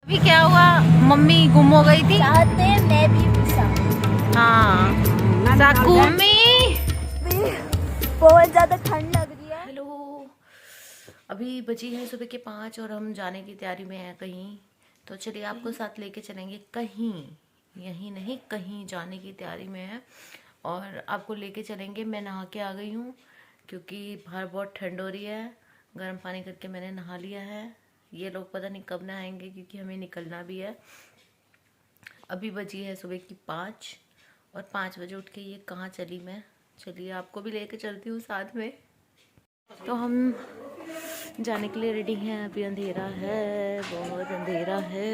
भी क्या हुआ, मम्मी गुम हो गई थी। चाहते मैं भी हाँ साकुमी, बहुत ज्यादा ठंड लग रही है। हेलो, अभी बजी है सुबह के 5 और हम जाने की तैयारी में हैं कहीं। तो चलिए आपको साथ लेके चलेंगे कहीं, यहीं नहीं कहीं जाने की तैयारी में है और आपको लेके चलेंगे। मैं नहा के आ गई हूँ क्योंकि बाहर बहुत ठंड हो रही है। गर्म पानी करके मैंने नहा लिया है। ये लोग पता नहीं कब नहाएंगे क्योंकि हमें निकलना भी है। अभी बजी है सुबह की 5 और 5 बजे उठ के ये कहाँ चली मैं। चलिए आपको भी लेके चलती हूँ साथ में। तो हम जाने के लिए रेडी हैं। अभी अंधेरा है, बहुत अंधेरा है।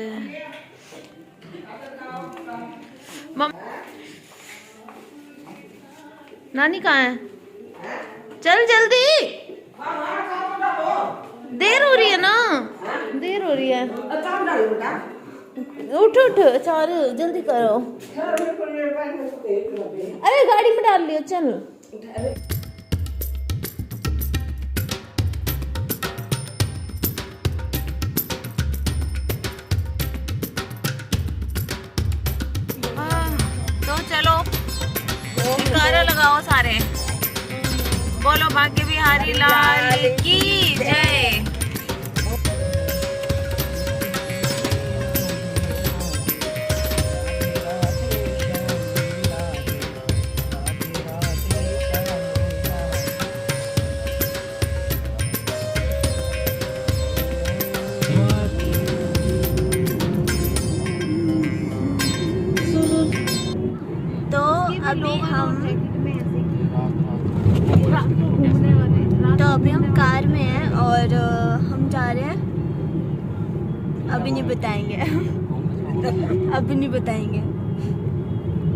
नानी कहाँ है? चल जल्दी, देर हो रही है ना, देर हो रही है। उठ उठ चार जल्दी करो। अरे गाड़ी में डाल लियो, चल। तो चलो जयकारा लगाओ सारे, बोलो भाग्य बिहारी लाल की जय। अभी हम कार में हैं और हम जा रहे हैं। अभी नहीं बताएंगे अभी नहीं बताएंगे,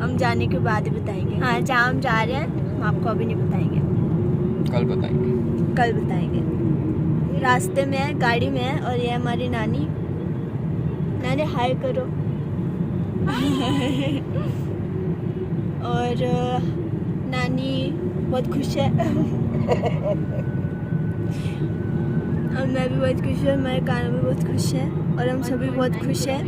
हम जाने के बाद ही बताएंगे। हाँ, जहाँ हम जा रहे हैं हम आपको अभी नहीं बताएंगे, कल बताएंगे। कल बताएंगे। रास्ते में है, गाड़ी में है और ये हमारी नानी। नानी हाय करो और नानी बहुत खुश है और मैं भी बहुत खुश हूँ, मेरे काना भी बहुत खुश है और हम सभी बहुत खुश हैं।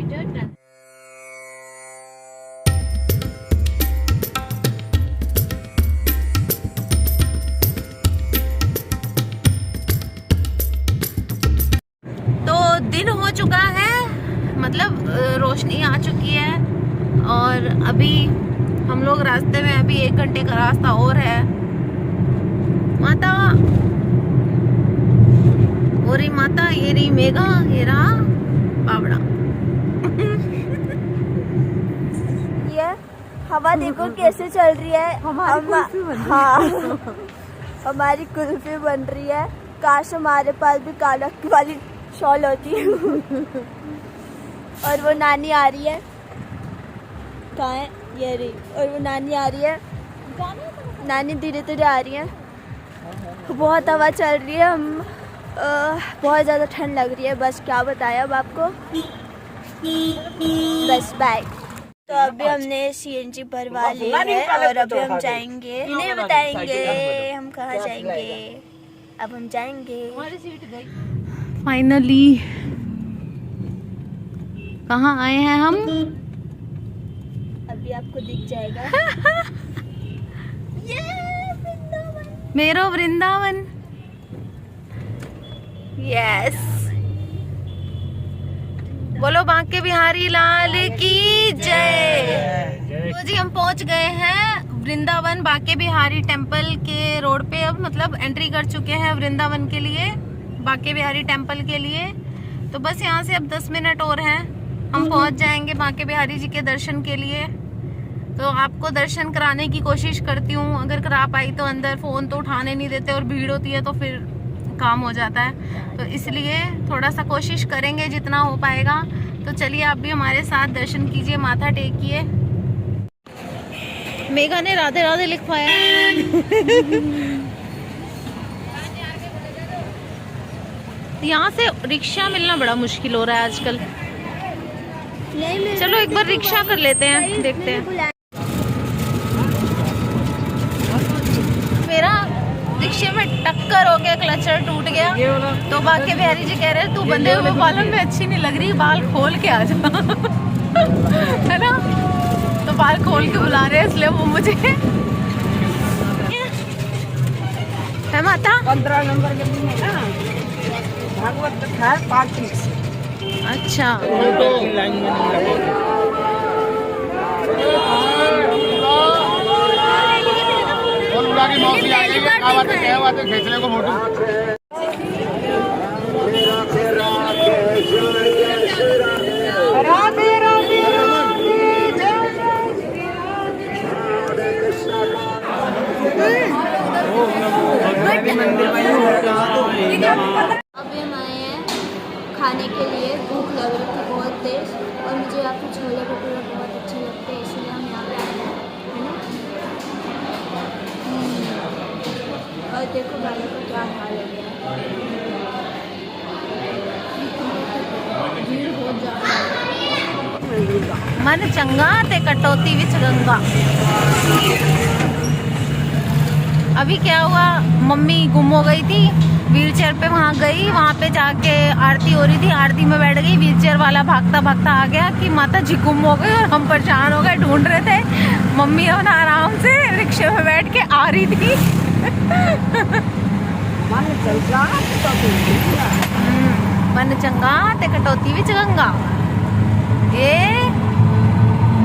तो दिन हो चुका है, मतलब रोशनी आ चुकी है और अभी हम लोग रास्ते में, अभी 1 घंटे का रास्ता और है। माता और रही माता, ये रही मेघा, ये रहा बावड़ा। ये हवा देखो कैसे चल रही है। हमारी कुल्फी बन रही है। काश हमारे पास भी काला वाली शॉल होती और वो नानी आ रही है। कहाँ है? ये रही। और वो नानी आ रही है, नानी धीरे धीरे आ रही है। बहुत हवा चल रही है, हम बहुत ज़्यादा ठंड लग रही है। बस क्या बताएं अब आपको, बस बाय। तो अभी हमने CNG भरवा ली है और अभी हम जाएंगे। नहीं बताएंगे हम कहाँ जाएंगे, अब हम जाएंगे। फाइनली कहाँ आए हैं हम? अभी आपको दिख जाएगा ये वृंदावन, मेरो वृंदावन। यस, बोलो बांके बिहारी लाल की जय। तो जी हम पहुंच गए हैं वृंदावन, बांके बिहारी टेम्पल के रोड पे। अब मतलब एंट्री कर चुके हैं वृंदावन के लिए, बांके बिहारी टेम्पल के लिए। तो बस यहाँ से अब 10 मिनट और हैं, हम पहुंच जाएंगे बांके बिहारी जी के दर्शन के लिए। तो आपको दर्शन कराने की कोशिश करती हूँ, अगर करा पाई तो। अंदर फोन तो उठाने नहीं देते और भीड़ होती है तो फिर काम हो जाता है, तो इसलिए थोड़ा सा कोशिश करेंगे जितना हो पाएगा। तो चलिए आप भी हमारे साथ दर्शन कीजिए, माथा टेकिए। मेघा ने राधे राधे लिखवाया है यहाँ से रिक्शा मिलना बड़ा मुश्किल हो रहा है आजकल। चलो एक बार रिक्शा कर लेते हैं, देखते हैं। मेरा रिक्शे में टक्कर हो गया, क्लचर टूट गया। तो बाकी बिहारी जी कह रहे हैं तू बंधे हुए बालों में अच्छी नहीं लग रही, बाल खोल के आ जा है ना। तो बाल खोल के बुला रहे हैं, इसलिए वो मुझे है माता 15 नंबर के दिन है ना, भागवत कथा है 5 से। अच्छा लाइन में नहीं लगे। मौसी आ गई है, क्या बात है खींचने को फोटो। राधे राधे अभी हम आए हैं खाने के लिए, भूख लग रही थी बहुत तेज, और मुझे यहाँ पे छोले भटूरे बहुत अच्छे लगते हैं, इसलिए हम यहाँ पे आए हैं, है ना। और देखो गाड़ी का क्या हाल हो गया है, भीड़ बहुत ज़्यादा है। मन चंगा ते कटौती विच गंगा। अभी क्या हुआ, मम्मी गुम हो गई थी, व्हील चेयर पे वहाँ गई, वहाँ पे जाके आरती हो रही थी, आरती में बैठ गई, व्हील चेयर वाला भागता भागता आ गया कि माता जी गुम हो गए, और हम परेशान हो गए, ढूंढ रहे थे। मम्मी अपना आराम से रिक्शे में बैठ के आ रही थी। मन चंगा ते कटौती विच गंगा, ये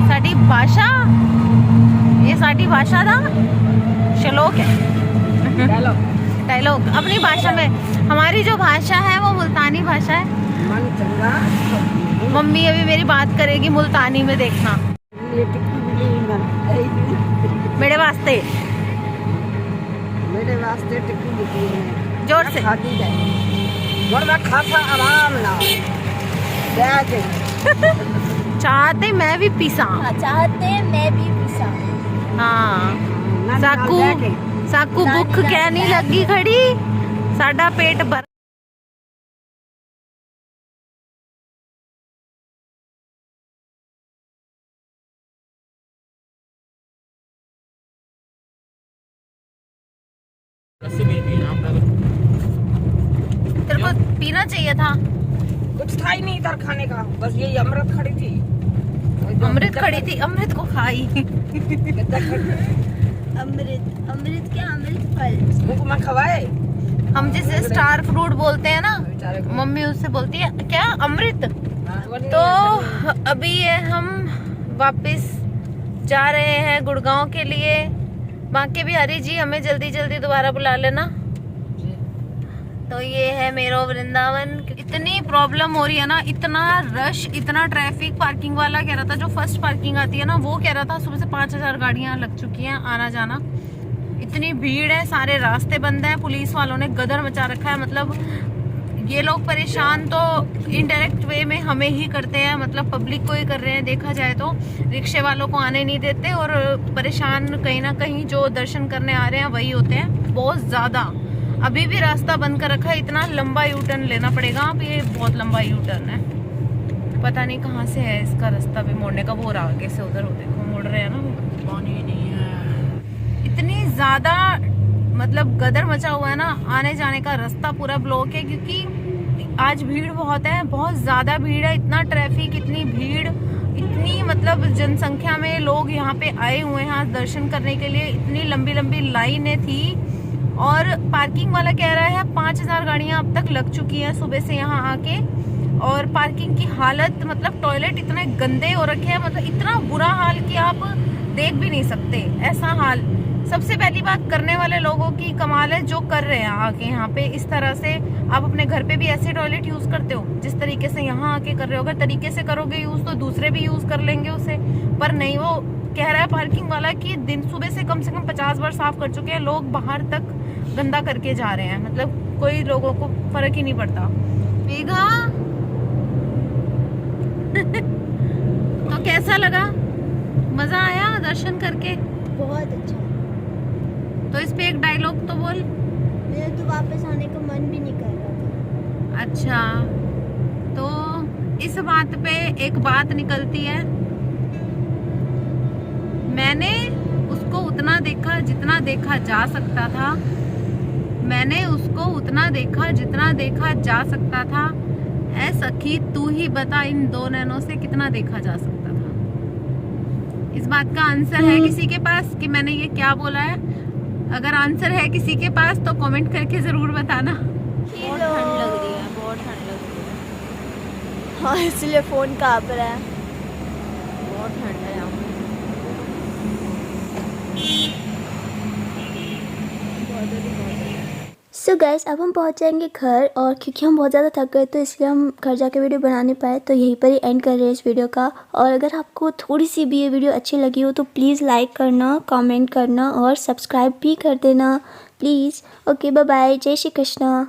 साडी भाषा, ये साडी भाषा दा श्लोक है, डायलॉग अपनी भाषा में। हमारी जो भाषा है वो मुल्तानी भाषा है। मम्मी अभी मेरी बात करेगी मुल्तानी में, देखना मेरे वास्ते टिक्की जोर से खाता आराम ना चाहते मैं भी पीसा। चाहते मैं भी पिसा। हाँ साकू साकू भुख क्या नहीं लगी खड़ी, साडा पेट भर। तेरे को पीना चाहिए था, कुछ था ही नहीं इधर खाने का, बस ये अमृत खड़ी थी। अमृत खड़ी थी, अमृत को खाई। अमृत क्या, अमृत फल मैं खवाए। हम जिसे स्टार फ्रूट बोलते हैं ना, मम्मी उससे बोलती है क्या अमृत। तो अभी ये हम वापस जा रहे हैं गुड़गांव के लिए। बाकी बिहारी जी हमें जल्दी जल्दी दोबारा बुला लेना। तो ये है मेरा वृंदावन। इतनी प्रॉब्लम हो रही है ना, इतना रश, इतना ट्रैफिक। पार्किंग वाला कह रहा था, जो फर्स्ट पार्किंग आती है ना, वो कह रहा था सुबह से 5000 गाड़ियां लग चुकी हैं आना जाना। इतनी भीड़ है, सारे रास्ते बंद हैं, पुलिस वालों ने गदर मचा रखा है। मतलब ये लोग परेशान तो इनडायरेक्ट वे में हमें ही करते हैं, मतलब पब्लिक को ही कर रहे हैं देखा जाए तो। रिक्शे वालों को आने नहीं देते, और परेशान कहीं ना कहीं जो दर्शन करने आ रहे हैं वही होते हैं बहुत ज्यादा। अभी भी रास्ता बंद कर रखा है, इतना लंबा यू टर्न लेना पड़ेगा। अब ये बहुत लंबा यू टर्न है, पता नहीं कहाँ से है इसका रास्ता भी मोड़ने का। वो आगे से उधर देखो मोड़ रहे हैं ना, पानी नहीं है। इतनी ज्यादा मतलब गदर मचा हुआ है ना, आने जाने का रास्ता पूरा ब्लॉक है, क्योंकि आज भीड़ बहुत है, बहुत ज्यादा भीड़ है। इतना ट्रैफिक, इतनी भीड़, इतनी मतलब जनसंख्या में लोग यहाँ पे आए हुए हैं आज दर्शन करने के लिए। इतनी लंबी लंबी लाइनें थी, और पार्किंग वाला कह रहा है 5000 गाड़ियां अब तक लग चुकी हैं सुबह से यहाँ आके। और पार्किंग की हालत, मतलब टॉयलेट इतने गंदे हो रखे हैं, मतलब इतना बुरा हाल कि आप देख भी नहीं सकते, ऐसा हाल। सबसे पहली बात, करने वाले लोगों की कमाल है जो कर रहे हैं आके यहाँ पे। इस तरह से आप अपने घर पे भी ऐसे टॉयलेट यूज करते हो जिस तरीके से यहाँ आके कर रहे हो। अगर तरीके से करोगे यूज तो दूसरे भी यूज कर लेंगे उसे, पर नहीं। वो कह रहा है पार्किंग वाला कि दिन सुबह से कम 50 बार साफ कर चुके हैं लोग, बाहर तक गंदा करके जा रहे हैं। मतलब कोई लोगों को फर्क ही नहीं पड़ता। मेघा तो कैसा लगा, मजा आया दर्शन करके? बहुत अच्छा। तो इस पे एक डायलॉग तो बोल। मेरा तो वापस आने का मन भी नहीं कर रहा था। अच्छा, तो इस बात पे एक बात निकलती है, मैंने उसको उतना देखा जितना देखा जा सकता था, मैंने उसको उतना देखा जितना देखा जा सकता था। ऐ सखी तू ही बता, इन 2 नैनों से कितना देखा जा सकता था? इस बात का आंसर है किसी के पास कि मैंने ये क्या बोला है? अगर आंसर है किसी के पास तो कमेंट करके जरूर बताना। बहुत ठंड लग रही है, बहुत ठंड लग रही है। हाँ, इसलिए फ़ोन काँप रहा है। बहुत ठंड है यहाँ पे। सो गाइस, अब हम पहुंच जाएंगे घर, और क्योंकि हम बहुत ज़्यादा थक गए तो इसलिए हम घर जाके वीडियो बना नहीं पाए, तो यहीं पर ही एंड कर रहे हैं इस वीडियो का। और अगर आपको थोड़ी सी भी ये वीडियो अच्छी लगी हो तो प्लीज़ लाइक करना, कमेंट करना और सब्सक्राइब भी कर देना प्लीज़। ओके, बाय बाय, जय श्री कृष्णा।